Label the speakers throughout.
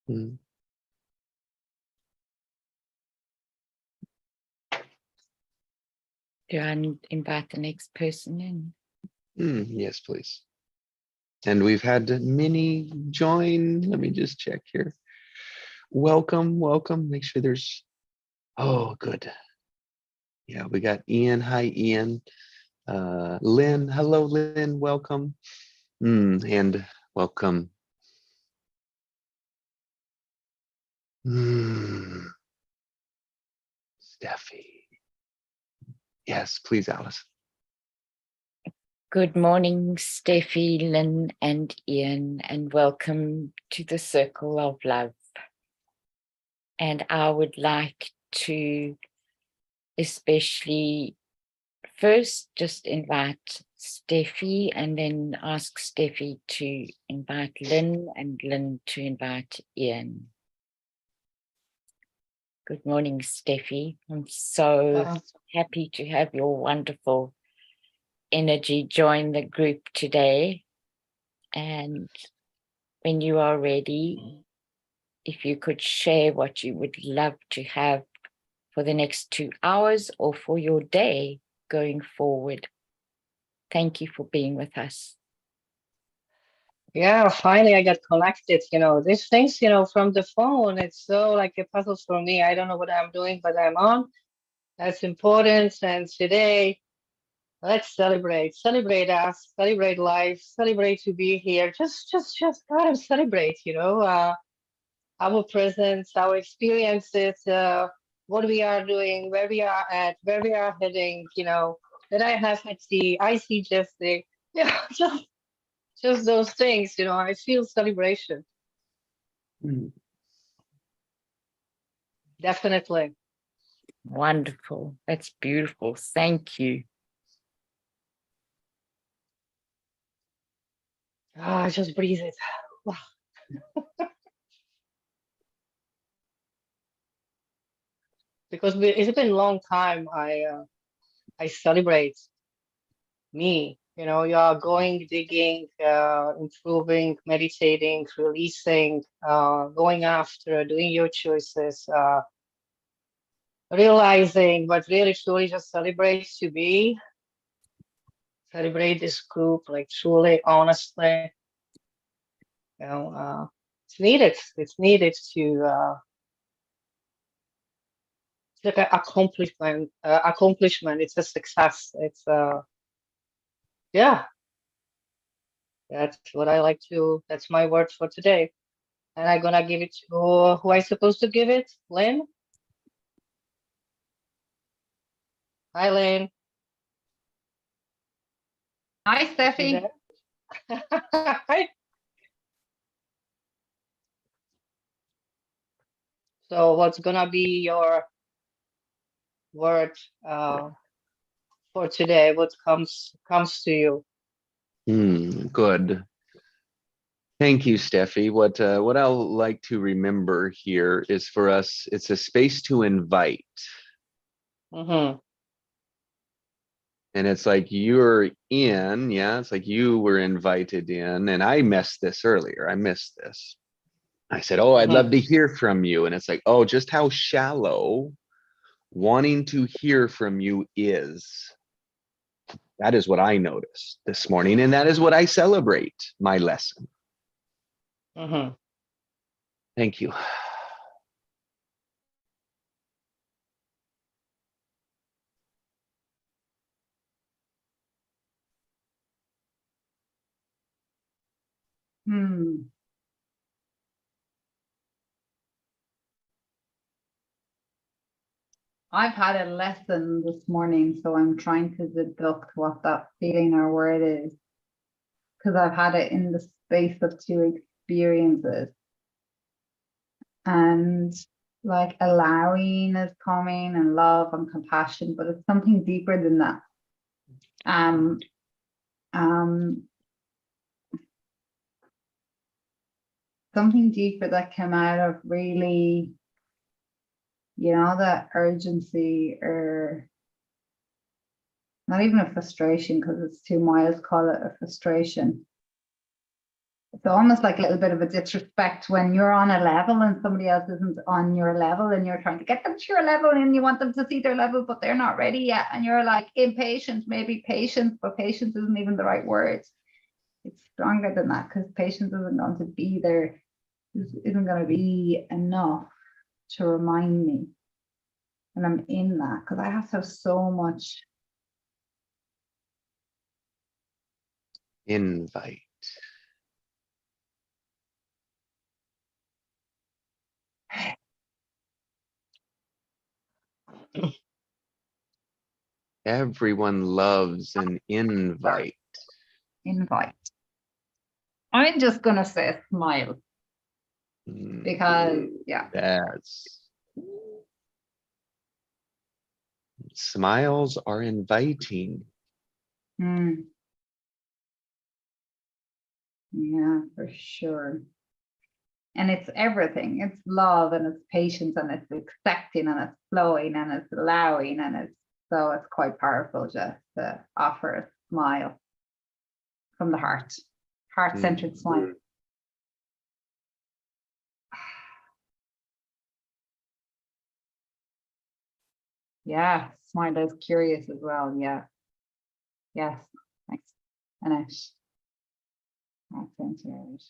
Speaker 1: Hmm.
Speaker 2: Do I invite the next person in?
Speaker 1: Yes, please. And we've had many join. Let me just check here. Welcome, welcome. Make sure there's, oh, good. Yeah, we got Ian. Hi, Ian. Lynn, hello, Lynn, welcome. And welcome. Steffi. Yes, please, Alice.
Speaker 2: Good morning, Steffi, Lynn, and Ian, and welcome to the Circle of Love. And I would like to especially first just invite Steffi and then ask Steffi to invite Lynn and Lynn to invite Ian. Good morning, Steffi. I'm so happy to have your wonderful energy join the group today. And when you are ready, if you could share what you would love to have for the next 2 hours or for your day going forward. Thank you for being with us.
Speaker 3: Yeah, finally I got connected. These things, from the phone, it's so like a puzzle for me. I don't know what I'm doing, but I'm on. That's important. And today, let's celebrate us, celebrate life, celebrate to be here. Just gotta celebrate, our presence, our experiences, what we are doing, where we are at, where we are heading, that I see just the, just those things, I feel celebration. Definitely.
Speaker 2: Wonderful. That's beautiful. Thank you.
Speaker 3: Just breathe it. Wow. Because it's been a long time I celebrate me. You are going, digging, improving, meditating, releasing, going after, doing your choices, realizing, but really truly just celebrate to be, celebrate this group, like truly, honestly. It's needed. It's needed to it's like an accomplishment. It's a success. It's yeah. That's what I like to. That's my word for today. And I'm gonna give it to who I supposed to give it, Lynn. Hi, Lynn.
Speaker 4: Hi, Steffi.
Speaker 3: Hi. So, what's gonna be your word for today? What comes to you?
Speaker 1: Good. Thank you, Steffi. What I'll like to remember here is for us, it's a space to invite.
Speaker 3: Mm-hmm.
Speaker 1: And it's like you're in, yeah, it's like you were invited in, and I missed this earlier. I missed this. I said, oh, I'd love to hear from you. And it's like, oh, just how shallow wanting to hear from you is. That is what I noticed this morning. And that is what I celebrate my lesson.
Speaker 3: Mm-hmm.
Speaker 1: Thank you.
Speaker 4: I've had a lesson this morning, so I'm trying to deduct what that feeling or word is, because I've had it in the space of 2 experiences. And like allowing is coming, and love and compassion, but it's something deeper than that. Something deeper that came out of really, that urgency or not even a frustration because it's too mild, call it a frustration. It's almost like a little bit of a disrespect when you're on a level and somebody else isn't on your level and you're trying to get them to your level and you want them to see their level, but they're not ready yet. And you're like impatient, maybe patience, but patience isn't even the right word. It's stronger than that because patience isn't going to be there, isn't going to be enough to remind me. And I'm in that because I have to have so much.
Speaker 1: Invite. Everyone loves an invite.
Speaker 4: Invite. I'm just going to say smile because, yeah.
Speaker 1: That's smiles are inviting.
Speaker 4: Mm. Yeah, for sure. And it's everything. It's love and it's patience and it's accepting and it's flowing and it's allowing and it's quite powerful just to offer a smile from the heart, heart-centered smile. Yeah, smile is curious as well. Yeah. Yes. Thanks. Annette. Heart-centered.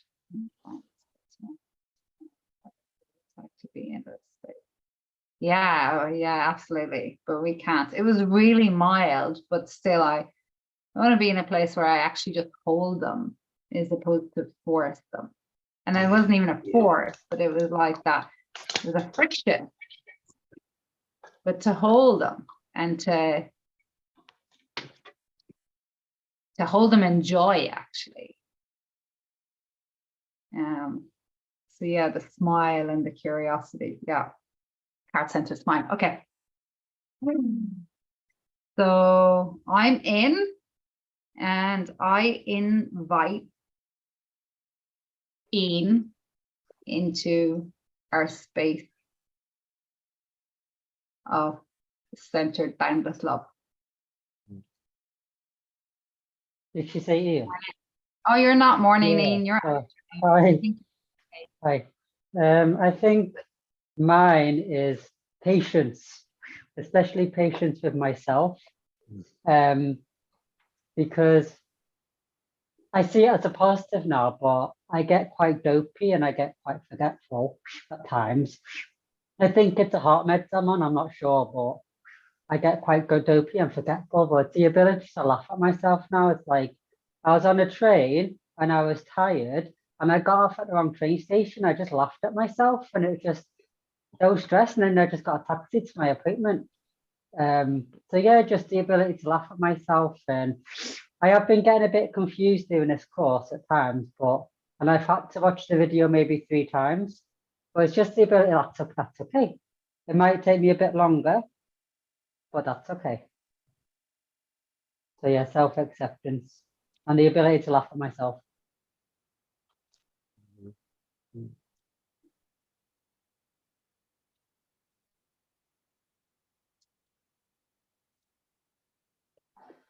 Speaker 4: Like to be in this space. Yeah, yeah, absolutely. But we can't. It was really mild, but still, I want to be in a place where I actually just hold them as opposed to force them. And it wasn't even a force, but it was like that. It was a friction. But to hold them and to hold them in joy, actually. So yeah, the smile and the curiosity. Yeah. Heart-centered smile. Okay. So I'm in and I invite Ian into our space of centered boundless love.
Speaker 5: Did she say Ian?
Speaker 4: Oh, you're not morning,
Speaker 5: Yeah.
Speaker 4: Ian. You're
Speaker 5: Hi. Hi. I think mine is patience, especially patience with myself, because I see it as a positive now, but I get quite dopey and I get quite forgetful at times. I think it's a heart med someone, I'm not sure, but I get quite dopey and forgetful. But the ability to laugh at myself now, it's like I was on a train and I was tired and I got off at the wrong train station. I just laughed at myself and it was just so stressed. And then I just got a taxi to my appointment. So yeah, just the ability to laugh at myself. And I have been getting a bit confused doing this course at times, and I've had to watch the video maybe 3 times. But it's just the ability, that's okay. It might take me a bit longer, but that's okay. So yeah, self-acceptance and the ability to laugh at myself.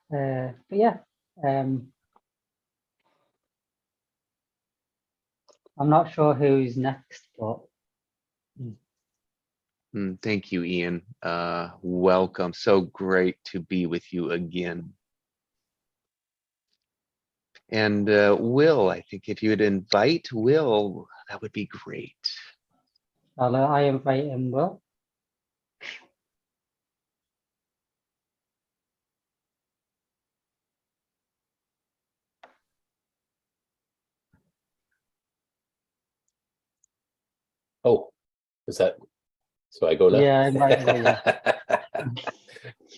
Speaker 5: But yeah, I'm not sure who's next, but
Speaker 1: Thank you, Ian. Welcome. So great to be with you again. And Will, I think if you would invite Will, that would be great.
Speaker 5: I invite him, Will.
Speaker 6: Oh, is that, so I go now?
Speaker 5: Yeah, I invite Will, yeah.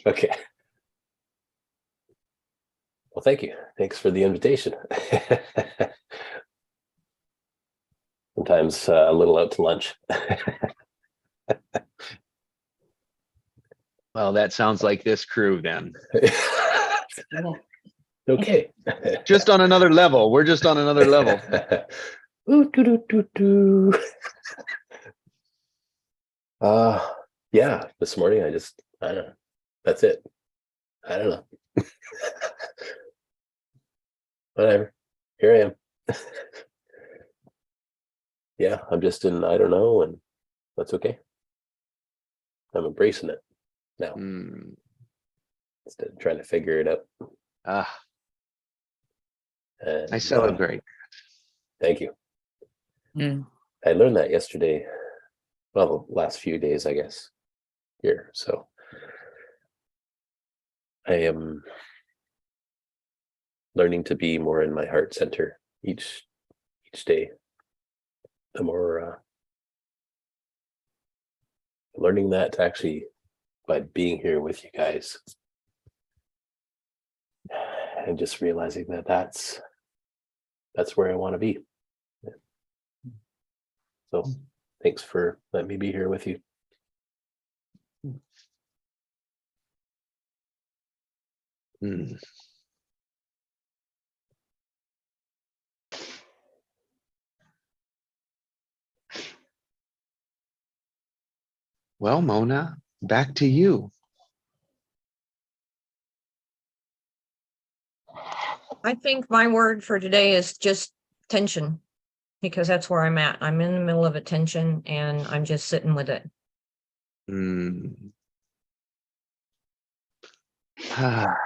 Speaker 6: Okay. Well, thank you. Thanks for the invitation. Sometimes a little out to lunch.
Speaker 1: Well, that sounds like this crew then.
Speaker 6: Okay.
Speaker 1: Just on another level. We're just on another level.
Speaker 6: Ooh, doo, doo, doo, doo. Yeah, this morning I don't know. That's it. I don't know. Whatever. Here I am. Yeah, I'm just in I don't know, and that's okay. I'm embracing it now
Speaker 1: Hmm.
Speaker 6: instead of trying to figure it out.
Speaker 1: Ah,
Speaker 6: And
Speaker 1: I celebrate.
Speaker 6: thank you.
Speaker 2: Mm.
Speaker 6: I learned that yesterday. Well, the last few days, I guess, here. So I am learning to be more in my heart center each day. The more learning that actually by being here with you guys, and just realizing that that's where I want to be. So thanks for letting me be here with you.
Speaker 1: Hmm. Well, Mona, back to you.
Speaker 7: I think my word for today is just tension, because that's where I'm at. I'm in the middle of a tension and I'm just sitting with it.
Speaker 1: Hmm.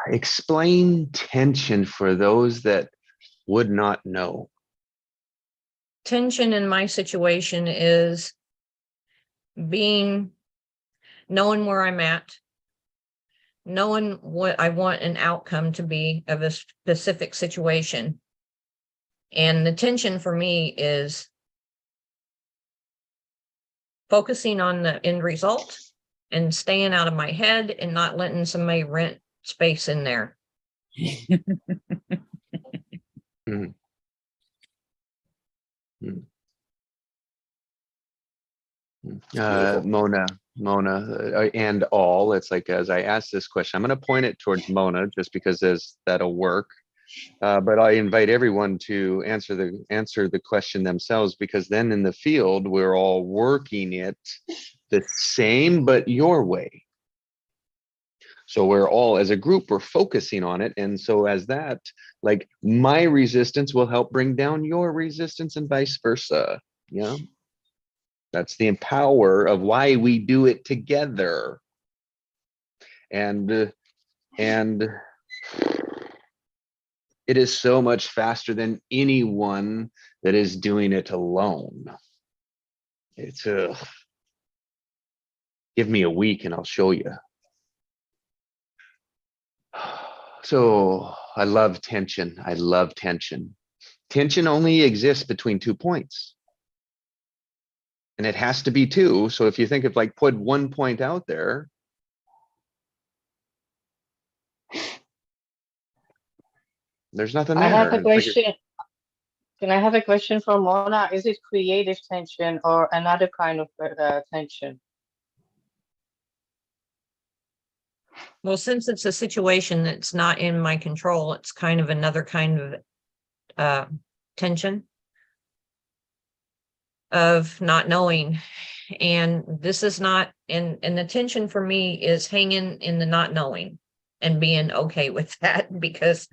Speaker 1: Explain tension for those that would not know.
Speaker 7: Tension in my situation is knowing where I'm at, knowing what I want an outcome to be of a specific situation. And the tension for me is focusing on the end result and staying out of my head and not letting somebody rent space in there.
Speaker 6: Beautiful.
Speaker 1: Mona, and all. It's like as I ask this question, I'm going to point it towards Mona just because that'll work. But I invite everyone to answer the question themselves, because then in the field we're all working it the same but your way. So we're all as a group, we're focusing on it, and so as that, like my resistance will help bring down your resistance and vice versa. Yeah. That's the power of why we do it together. And it is so much faster than anyone that is doing it alone. It's give me a week and I'll show you. So I love tension. I love tension. Tension only exists between 2 points. And it has to be 2. So if you think of like put 1 point out there, there's nothing
Speaker 3: I
Speaker 1: there.
Speaker 3: have a
Speaker 1: It's like
Speaker 3: question. Can I have a question for Mona? Is it creative tension or another kind of tension?
Speaker 7: Well, since it's a situation that's not in my control, it's kind of another kind of tension of not knowing. And this is not, and the tension for me is hanging in the not knowing and being okay with that, because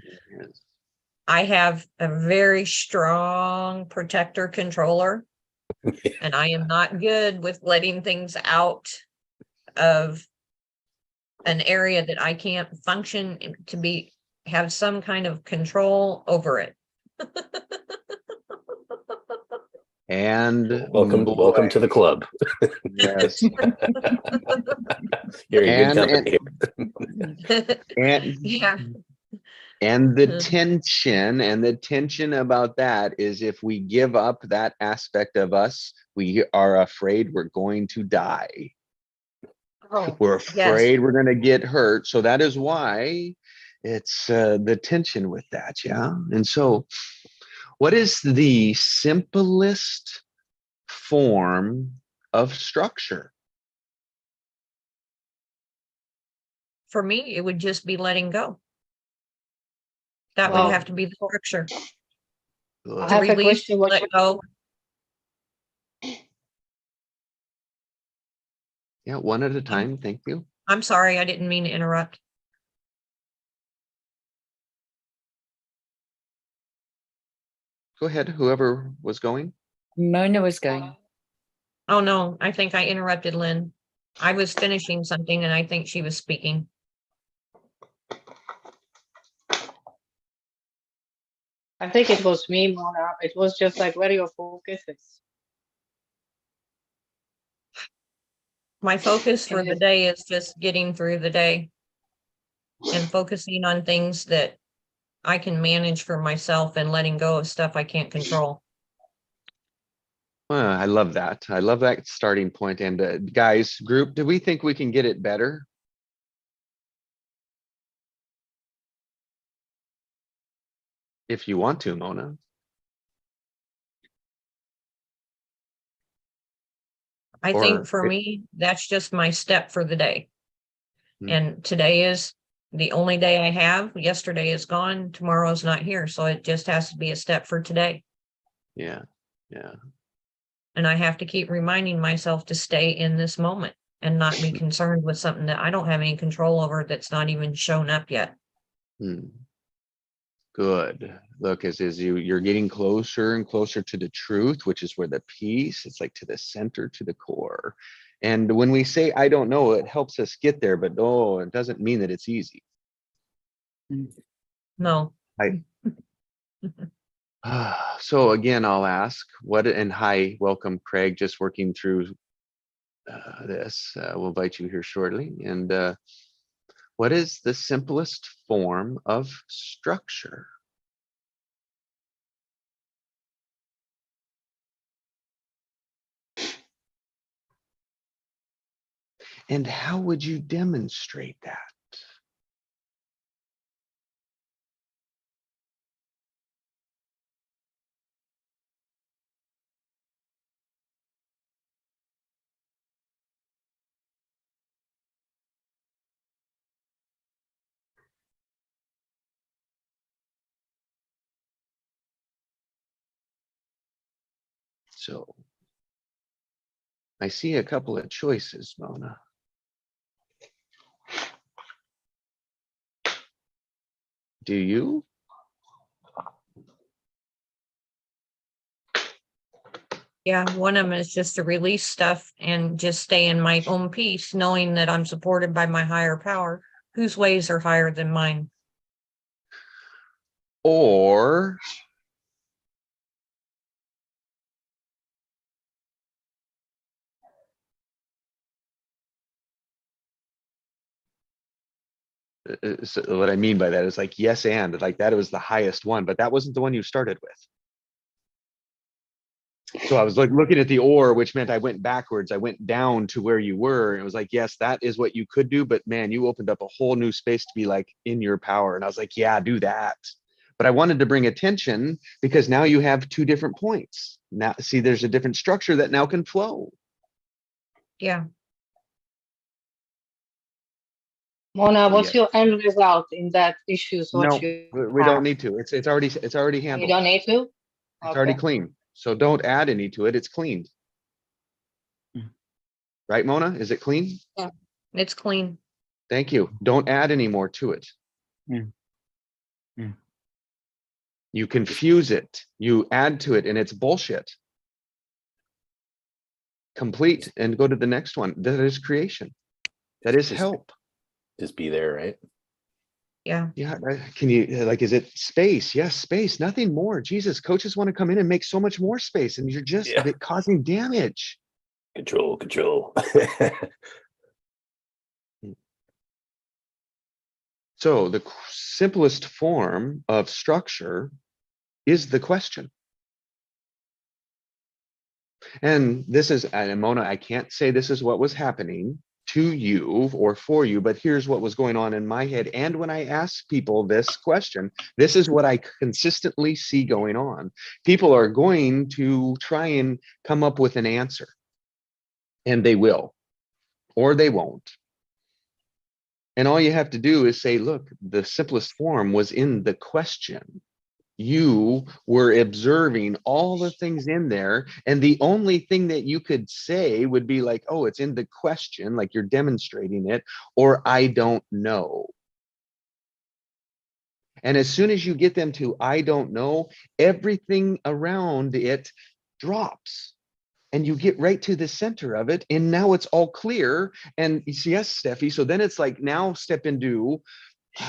Speaker 7: I have a very strong protector controller, and I am not good with letting things out of an area that I can't function to have some kind of control over it.
Speaker 1: and
Speaker 6: Welcome to the club.
Speaker 1: yes.
Speaker 6: You're in good
Speaker 1: And
Speaker 6: company.
Speaker 1: and
Speaker 7: Yeah.
Speaker 1: and the tension about that is if we give up that aspect of us, we are afraid we're going to die.
Speaker 7: Oh,
Speaker 1: We're
Speaker 7: yes.
Speaker 1: afraid we're going to get hurt. So that is why it's the tension with that. Yeah. And so what is the simplest form of structure?
Speaker 7: For me, it would just be letting go. That
Speaker 3: Well,
Speaker 7: would have to be the structure.
Speaker 3: I
Speaker 7: To
Speaker 3: have a
Speaker 7: release,
Speaker 3: question. What
Speaker 7: let go.
Speaker 1: Yeah, one at a time. Thank you.
Speaker 7: I'm sorry, I didn't mean to interrupt.
Speaker 1: Go ahead, whoever was going.
Speaker 2: Mona was going.
Speaker 7: Oh, no, I think I interrupted Lynn. I was finishing something and I think she was speaking.
Speaker 3: I think it was me, Mona. It was just like where your focus is.
Speaker 7: My focus for
Speaker 3: And
Speaker 7: the
Speaker 3: if-
Speaker 7: day is just getting through the day and focusing on things that I can manage for myself and letting go of stuff I can't control.
Speaker 1: I love that. I love that starting point. And guys, group, do we think we can get it better? If you want to, Mona.
Speaker 7: I
Speaker 1: Or
Speaker 7: think for
Speaker 1: it-
Speaker 7: me, that's just my step for the day.
Speaker 1: Hmm.
Speaker 7: And today is the only day I have. Yesterday is gone. Tomorrow's not here. So it just has to be a step for today.
Speaker 1: Yeah, yeah.
Speaker 7: And I have to keep reminding myself to stay in this moment and not be concerned with something that I don't have any control over that's not even shown up yet.
Speaker 1: Hmm. Good. Look, as you're getting closer and closer to the truth, which is where the peace, it's like to the center, to the core. And when we say, I don't know, it helps us get there, but no, it doesn't mean that it's easy.
Speaker 7: No.
Speaker 1: So again, I'll ask what, and hi, welcome Craig, just working through this. We'll invite you here shortly. And what is the simplest form of structure? And how would you demonstrate that? So I see a couple of choices, Mona. Do you?
Speaker 7: Yeah, one of them is just to release stuff and just stay in my own peace, knowing that I'm supported by my higher power, whose ways are higher than mine.
Speaker 1: Or so what I mean by that is like, yes, and like that was the highest one, but that wasn't the one you started with. So I was like looking at the or, which meant I went backwards. I went down to where you were. And it was like, yes, that is what you could do. But man, you opened up a whole new space to be like in your power. And I was like, yeah, do that. But I wanted to bring attention because now you have two different points. Now, see, there's a different structure that now can flow.
Speaker 7: Yeah,
Speaker 3: Mona,
Speaker 1: So
Speaker 3: what's
Speaker 1: yeah,
Speaker 3: your end result in that issues?
Speaker 1: no,
Speaker 3: What you
Speaker 1: we
Speaker 3: have?
Speaker 1: don't need to. It's already
Speaker 3: You
Speaker 1: handled.
Speaker 3: don't need to?
Speaker 1: It's already
Speaker 3: Okay.
Speaker 1: clean. So don't add any to it. It's cleaned. Right, Mona? Is it clean?
Speaker 7: it's clean.
Speaker 1: Thank you. Don't add any more to it.
Speaker 5: Mm. Mm.
Speaker 1: You confuse it. You add to it and it's bullshit. Complete and go to the next one. That is creation. That is
Speaker 6: Just-
Speaker 1: help.
Speaker 6: Just be there, right?
Speaker 7: Yeah,
Speaker 1: Yeah. Can you like, is it space? Yes, space, nothing more. Jesus, coaches want to come in and make so much more space and you're just
Speaker 6: Yeah.
Speaker 1: causing damage.
Speaker 6: Control.
Speaker 1: So the simplest form of structure is the question. And this is, and Mona, I can't say this is what was happening to you or for you, but here's what was going on in my head. And when I ask people this question, this is what I consistently see going on. People are going to try and come up with an answer, and they will, or they won't. And all you have to do is say, look, the simplest form was in the question. You were observing all the things in there, and the only thing that you could say would be like, oh, it's in the question, like you're demonstrating it, or I don't know. And as soon as you get them to, I don't know, everything around it drops. And you get right to the center of it. And now it's all clear. And yes, Steffi. So then it's like, now step into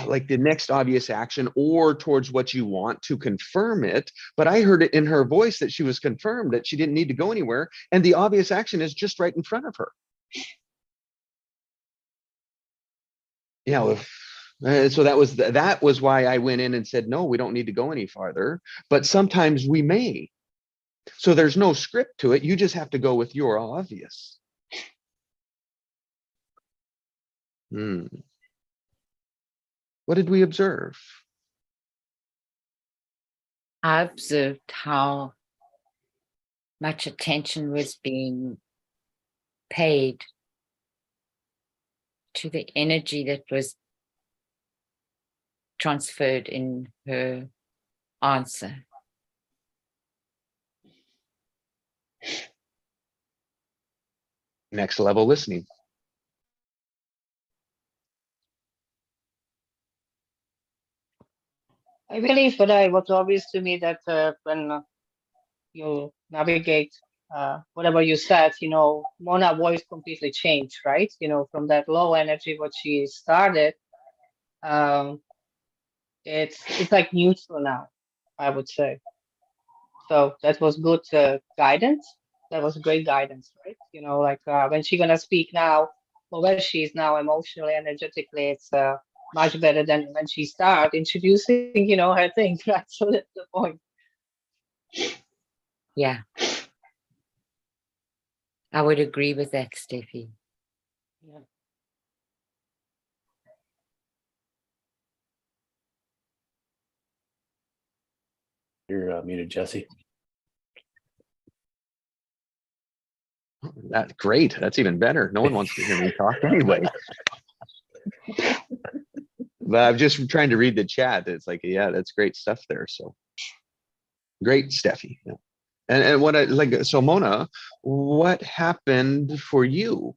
Speaker 1: like the next obvious action or towards what you want to confirm it. But I heard it in her voice that she was confirmed, that she didn't need to go anywhere. And the obvious action is just right in front of her. So that was why I went in and said, no, we don't need to go any farther. But sometimes we may. So there's no script to it. You just have to go with your obvious. What did we observe?
Speaker 2: I observed how much attention was being paid to the energy that was transferred in her answer.
Speaker 1: Next level listening.
Speaker 3: I believe that it was obvious to me that when you navigate whatever you said, Mona's voice completely changed, right? From that low energy, what she started, it's like neutral now, I would say. So that was good guidance. That was great guidance, right? Like when she's gonna speak now, or where she is now emotionally, energetically, it's much better than when she started introducing, her thing, right? So that's the point.
Speaker 2: Yeah. I would agree with that, Steffi.
Speaker 3: Yeah.
Speaker 6: You're muted, Jesse.
Speaker 1: That's great. That's even better. No one wants to hear me talk anyway. But I'm just trying to read the chat. It's like, yeah, that's great stuff there. So great, Steffi. Yeah. And what I like, so Mona, what happened for you?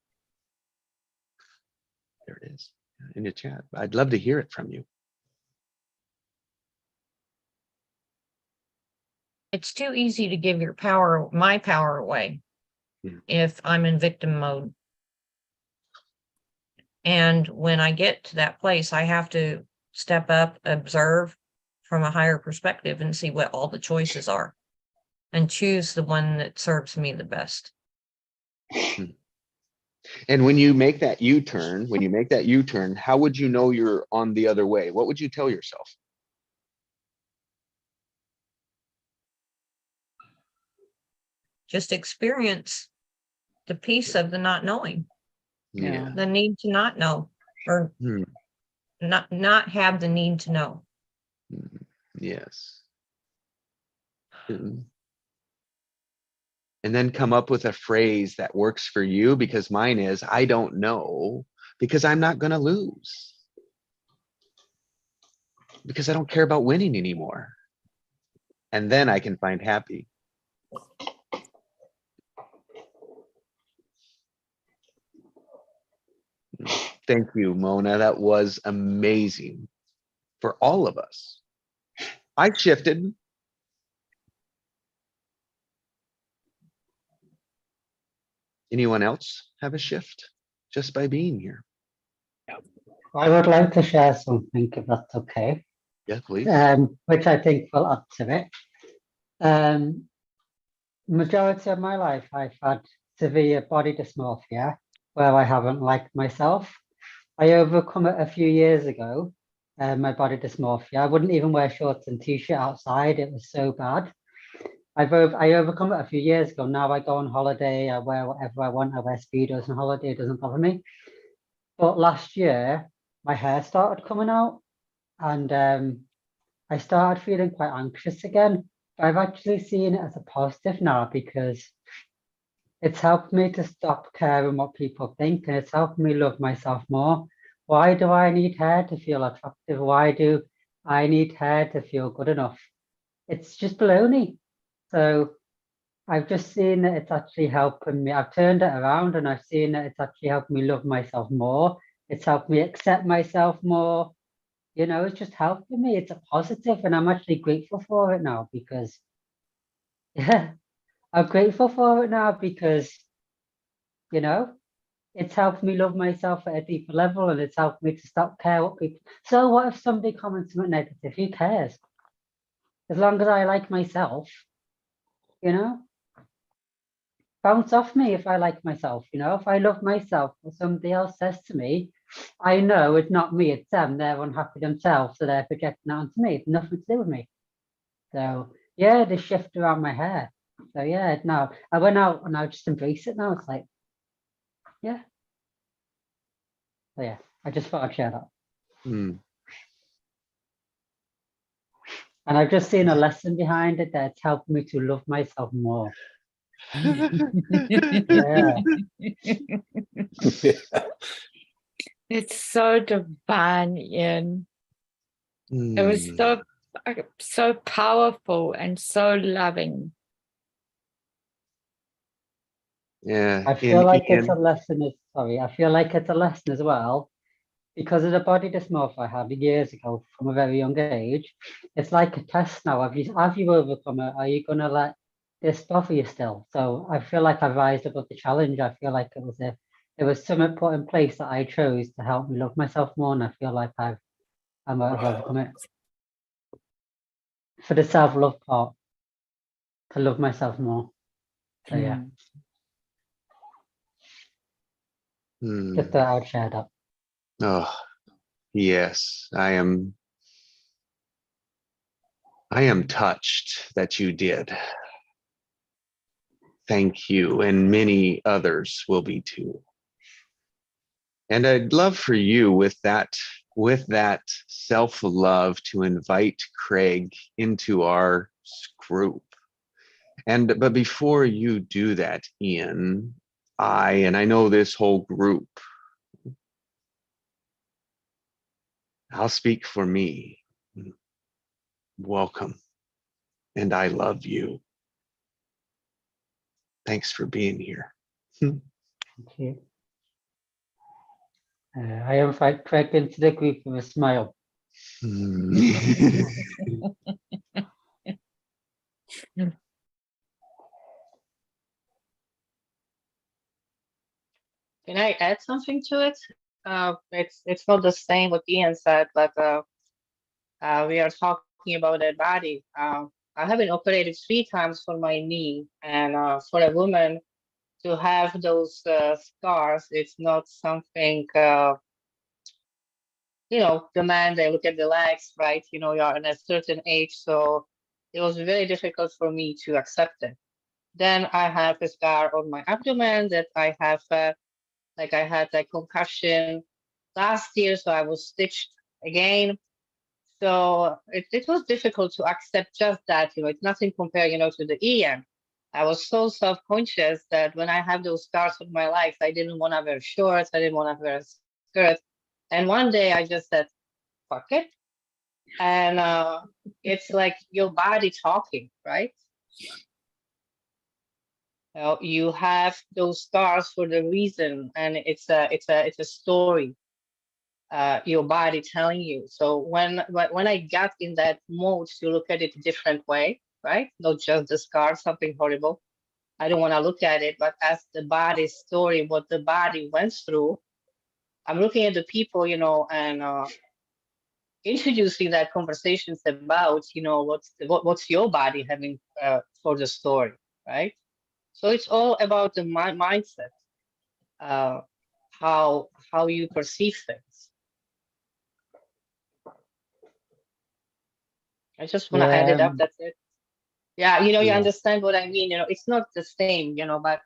Speaker 1: There it is in the chat. I'd love to hear it from you.
Speaker 7: It's too easy to give my power away if I'm in victim mode. And when I get to that place, I have to step up, observe from a higher perspective and see what all the choices are and choose the one that serves me the best.
Speaker 1: And when you make that U-turn, how would you know you're on the other way? What would you tell yourself?
Speaker 7: Just experience the peace of the not knowing,
Speaker 1: Yeah.
Speaker 7: the need to not know, or not have the need to know.
Speaker 1: Yes. And then come up with a phrase that works for you, because mine is, I don't know, because I'm not going to lose. Because I don't care about winning anymore. And then I can find happy. Thank you, Mona. That was amazing for all of us. I shifted. Anyone else have a shift just by being here?
Speaker 5: I would like to share something, if that's okay.
Speaker 1: Yeah, please.
Speaker 5: Which I think will add to it. Majority of my life, I've had severe body dysmorphia, where I haven't liked myself. I overcome it a few years ago, my body dysmorphia. I wouldn't even wear shorts and t-shirt outside. It was so bad. I overcome it a few years ago. Now I go on holiday. I wear whatever I want. I wear Speedos on holiday. It doesn't bother me. But last year, my hair started coming out, and I started feeling quite anxious again. But I've actually seen it as a positive now, because it's helped me to stop caring what people think, and it's helped me love myself more. Why do I need hair to feel attractive? Why do I need hair to feel good enough? It's just baloney. So I've just seen that it's actually helping me. I've turned it around, and I've seen that it's actually helped me love myself more. It's helped me accept myself more. you know, it's just helping me. It's a positive, and I'm actually grateful for it now because, yeah, I'm grateful for it now because, you know, it's helped me love myself at a deeper level, and it's helped me to stop care what people. So what if somebody comments something negative? Who cares? As long as I like myself, you know, bounce off me if I like myself, you know, if I love myself, what somebody else says to me, I know it's not me, it's them. They're unhappy themselves, so they're projecting that onto me. It's nothing to do with me. So yeah, the shift around my hair. So yeah, now I went out and I just embrace it now. It's like, yeah. So yeah, I just thought I'd share that.
Speaker 1: Hmm.
Speaker 5: And I've just seen a lesson behind it that's helped me to love myself more. Yeah.
Speaker 2: It's so divine, Ian. It was
Speaker 1: Hmm.
Speaker 2: so powerful and so loving.
Speaker 1: Yeah.
Speaker 5: I feel like it's a
Speaker 1: Ian,
Speaker 5: lesson. Sorry, I feel like it's a lesson as well because of the body dysmorphia I had years ago from a very young age. It's like a test now. Have you overcome it? Are you gonna let this bother you still? So I feel like I've rised above the challenge. I feel like it was something put in place that I chose to help me love myself more, and I feel like I might have overcome it. For the self-love part, to love myself more. So yeah,
Speaker 1: hmm.
Speaker 5: just thought I would share that.
Speaker 1: Oh, yes, I am touched that you did. Thank you, and many others will be too. And I'd love for you with that self-love to invite Craig into our group. But before you do that, Ian, I know this whole group, I'll speak for me. Welcome. And I love you. Thanks for being here.
Speaker 5: Thank you. I invite Craig into the group with a smile.
Speaker 3: Can I add something to it? It's not the same what Ian said, but we are talking about that body. I have been operated 3 times for my knee, and for a woman to have those scars, it's not something. You know, the man, they look at the legs, right? You know, you're in a certain age, so it was very difficult for me to accept it. Then I have a scar on my abdomen that I have, like I had a concussion last year, so I was stitched again. So it was difficult to accept just that, you know, it's nothing compared, you know, to the Ian. I was so self-conscious that when I have those scars on my legs, I didn't want to wear shorts, I didn't want to wear a skirt. And one day I just said, fuck it. And it's like your body talking, right? You have those scars for the reason, and it's a story. Your body telling you. So when I got in that mode to look at it a different way, right? Not just the scar, something horrible. I don't want to look at it, but as the body's story, what the body went through. I'm looking at the people, you know, and introducing that conversations about, you know, what's your body having for the story, right? So it's all about the mindset, how you perceive things. I just want to add it up. That's it. Yeah, you know, you understand what I mean. You know, it's not the same, you know, but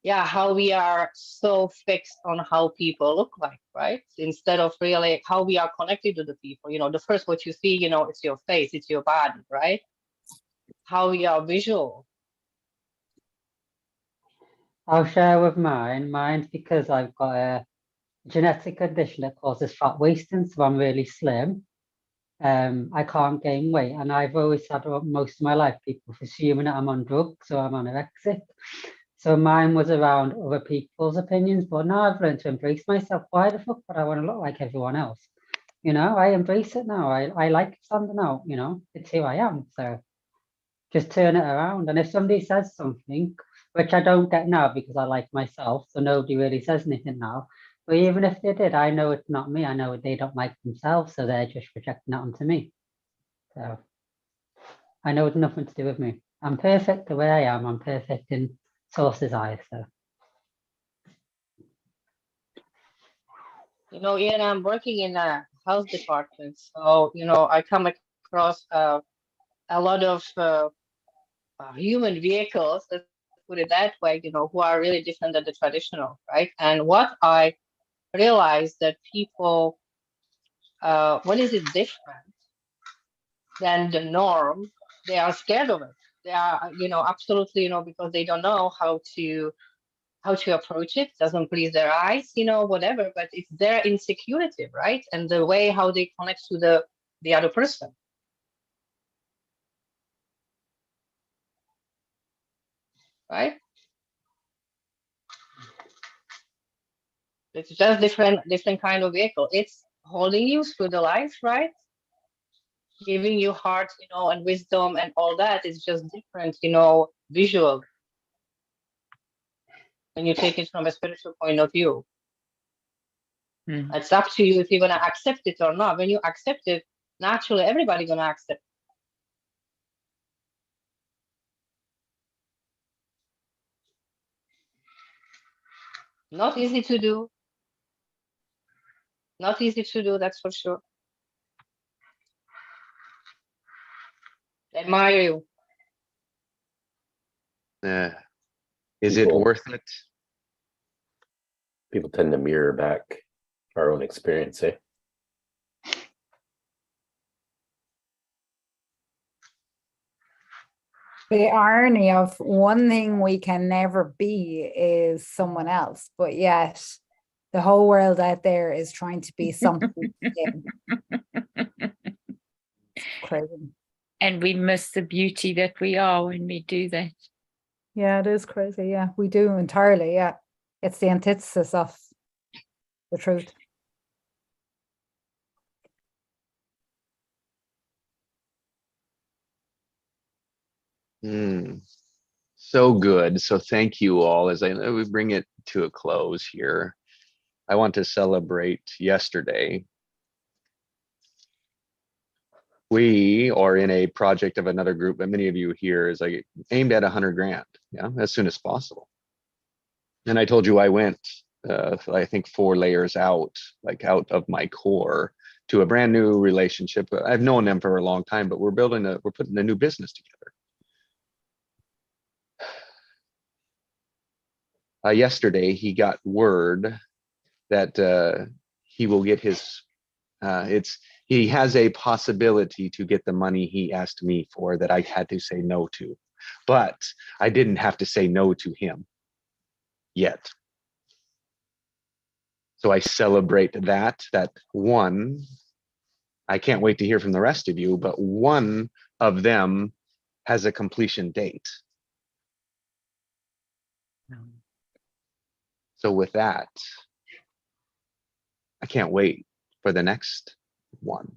Speaker 3: yeah, how we are so fixed on how people look like, right? Instead of really how we are connected to the people. You know, the first what you see, you know, it's your face, it's your body, right? How we are visual.
Speaker 5: I'll share with mine. Mine's because I've got a genetic condition that causes fat wasting, so I'm really slim. I can't gain weight, and I've always had most of my life people assuming that I'm on drugs, so I'm anorexic. So mine was around other people's opinions, but now I've learned to embrace myself. Why the fuck would I want to look like everyone else? You know, I embrace it now. I like standing out, you know, it's who I am. So just turn it around. And if somebody says something, which I don't get now because I like myself, so nobody really says anything now. But even if they did, I know it's not me. I know they don't like themselves, so they're just projecting that onto me. So I know it's nothing to do with me. I'm perfect the way I am. I'm perfect in Source's eyes. So
Speaker 3: You know, Ian, I'm working in a health department, so you know, I come across a lot of human vehicles. Let's put it that way. You know, who are really different than the traditional, right? And what I realized that people, when is it different than the norm? They are scared of it. They are, you know, absolutely, you know, because they don't know how to approach it. Doesn't please their eyes, you know, whatever. But it's their insecurity, right? And the way how they connect to the other person. Right? It's just different kind of vehicle. It's holding you through the life, right? Giving you heart, you know, and wisdom and all that is just different, you know, visual. When you take it from a spiritual point of view. It's up to you if you're gonna accept it or not. When you accept it, naturally everybody gonna accept. Not easy to do. Not easy to do, that's for sure. Admire you.
Speaker 1: Is it
Speaker 6: People-
Speaker 1: worth it?
Speaker 6: People tend to mirror back our own experience, eh?
Speaker 4: The irony of one thing we can never be is someone else, but yet the whole world out there is trying to be something. Crazy.
Speaker 2: And we miss the beauty that we are when we do that.
Speaker 4: Yeah, it is crazy. Yeah, we do entirely. Yeah, it's the antithesis of the truth.
Speaker 1: So good. So thank you all. As we bring it to a close here, I want to celebrate yesterday. We are in a project of another group, but many of you here is like aimed at 100 grand, yeah, as soon as possible. And I told you I went, I think 4 layers out, like out of my core to a brand new relationship. I've known them for a long time, but we're putting a new business together. Yesterday, he got word that he will get his, he has a possibility to get the money he asked me for that I had to say no to, but I didn't have to say no to him yet. So I celebrate that one, I can't wait to hear from the rest of you, but one of them has a completion date. So with that, I can't wait for the next one.